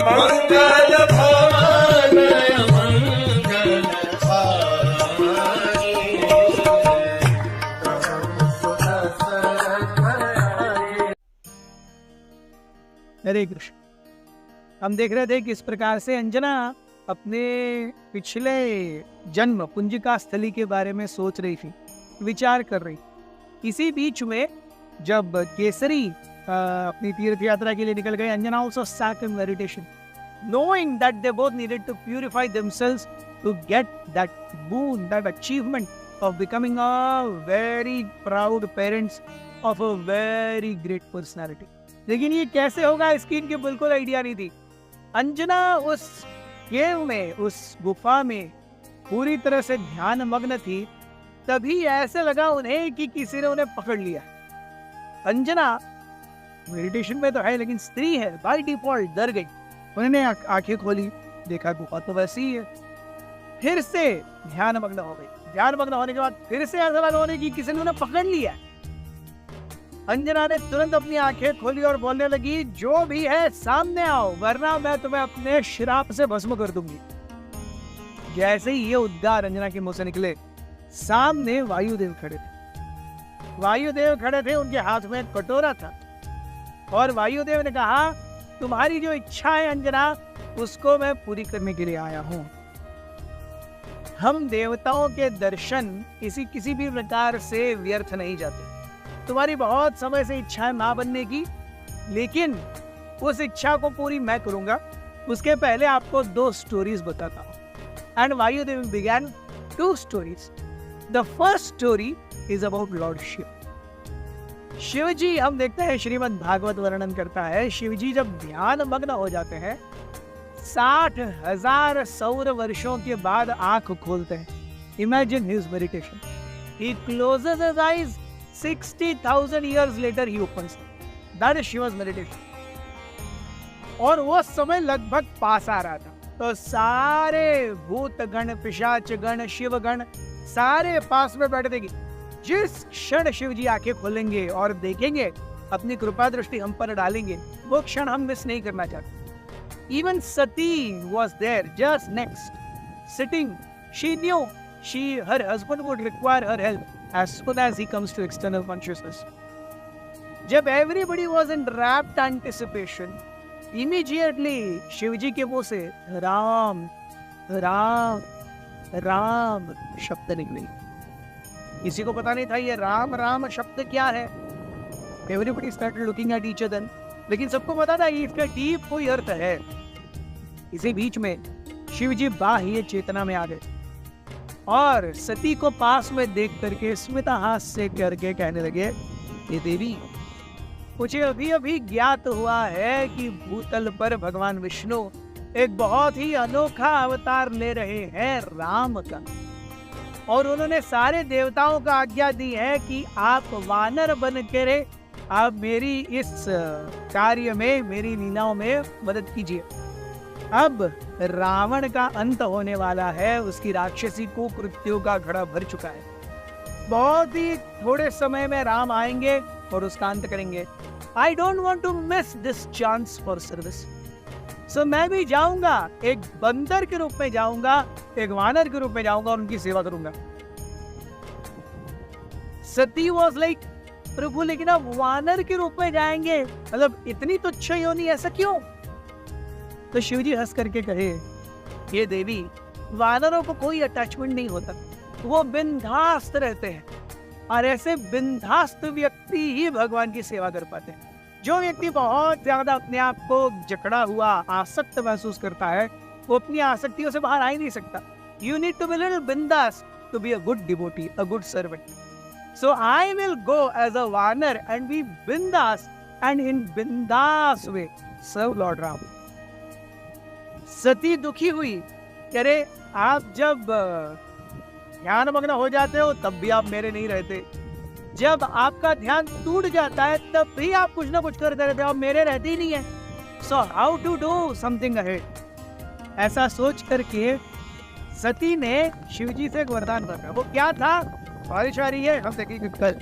मंगल भवन मंगल हारी। हरे कृष्ण। हम देख रहे थे किस प्रकार से अंजना अपने पिछले जन्म पुंजिका स्थली के बारे में सोच रही थी, विचार कर रही। इसी बीच में जब केसरी अपनी तीर्थ यात्रा के लिए निकल गए, Anjana also sat in meditation, knowing that they both needed to purify themselves to get that boon, that achievement of becoming a very proud parents of a very great personality. लेकिन ये कैसे होगा इसकी इनके बिल्कुल आइडिया नहीं थी। अंजना उस केव में, उस गुफा में पूरी तरह से ध्यान मग्न थी, तभी ऐसे लगा उन्हें कि किसी ने उन्हें पकड़ लिया। अंजना मेडिटेशन में तो है लेकिन स्त्री है, बाय डिफॉल्ट डर गई। उन्होंने आंखें खोली, देखा गुफा तो वैसी ही है। फिर से ध्यान मग्न हो गई। ध्यान मग्न होने के बाद फिर से ऐसा लगा उन्हें कि किसी ने उन्हें पकड़ लिया। अंजना ने तुरंत अपनी आंखें खोली और बोलने लगी, जो भी है सामने आओ, वरना मैं तुम्हें अपने श्राप से भस्म कर दूंगी। जैसे ही ये उद्गार अंजना के मुंह से निकले, सामने वायुदेव खड़े थे। वायुदेव खड़े थे, उनके हाथ में एक कटोरा था और वायुदेव ने कहा, तुम्हारी जो इच्छा है अंजना, उसको मैं पूरी करने के लिए आया हूं। हम देवताओं के दर्शन किसी भी प्रकार से व्यर्थ नहीं जाते। तुम्हारी बहुत समय से इच्छा है मां बनने की, लेकिन उस इच्छा को पूरी मैं करूंगा। उसके पहले आपको 2 स्टोरीज बताता हूं। And Vayudev began 2 stories. The first story is about lord Shiva. Shiva ji, हम देखते हैं श्रीमद् भागवत वर्णन करता है, शिव जी जब ध्यान मग्न हो जाते हैं, 60,000 सौर वर्षों के बाद आंख खोलते हैं। Imagine his meditation. He closes his eyes, 60,000 years later he opens them. That is Shiva's meditation. और वो समय लगभग पास आ रहा था, तो सारे भूत गण, पिशाच गण, शिव गण सारे पास में बैठे थे। जिस क्षण शिव जी आंखें खोलेंगे और देखेंगे, अपनी कृपा दृष्टि हम पर डालेंगे, वो क्षण हम मिस नहीं करना चाहते। Even Sati was there just next, sitting. She knew her husband would require her help as soon as he comes to external consciousness. जब everybody was in rapt anticipation, immediately Shivji के मुंह से राम राम राम शब्द निकले। किसी को पता नहीं था ये राम राम शब्द क्या है। Everybody started looking at each other, लेकिन सबको पता था ये इसका डीप कोई अर्थ है। इसी बीच में शिवजी बाह्य चेतना में आ गए और सती को पास में देख करके स्मिता हास्य करके कहने लगे, ये देवी, मुझे अभी अभी ज्ञात हुआ है कि भूतल पर भगवान विष्णु एक बहुत ही अनोखा अवतार ले रहे हैं, राम का। और उन्होंने सारे देवताओं का आज्ञा दी है कि आप वानर बन के आप मेरी इस कार्य में, मेरी लीलाओं में मदद कीजिए। अब रावण का अंत होने वाला है, उसकी राक्षसी कुकृत्यों का घड़ा भर चुका है। बहुत ही थोड़े समय में राम आएंगे और उसका अंत करेंगे। I don't want to miss this chance for service. So मैं भी जाऊंगा, एक बंदर के रूप में जाऊंगा, एक वानर के रूप में जाऊंगा और उनकी सेवा करूंगा। सती वॉज लाइक, प्रभु लेकिन आप वानर के रूप में जाएंगे, मतलब इतनी तुच्छ योनि, ऐसा क्यों? तो शिवजी हंस करके कहे, ये देवी, वानरों को कोई अटैचमेंट नहीं होता, वो बिंदास्त रहते हैं और ऐसे बिंदास्त व्यक्ति ही भगवान की सेवा कर पाते हैं। जो व्यक्ति बहुत ज्यादा अपने आप को जकड़ा हुआ, आसक्त महसूस करता है, वो अपनी आसक्तियों से बाहर आ ही नहीं सकता। You need to be little bindaas to be a good devotee, a good servant. So I will go as a vanar and be bindaas and in bindaas way serve Lord Ram. सती दुखी हुई, कह रहे आप जब ध्यान मग्न हो जाते हो तब भी आप मेरे नहीं रहते, जब आपका ध्यान टूट जाता है तब भी आप कुछ ना कुछ करते रहते हो, आप मेरे रहते ही नहीं है। So how to do something ahead. ऐसा सोच करके सती ने शिवजी से एक वरदान मांगा। वो क्या था? बारिश आ रही है, हम देखेंगे कल।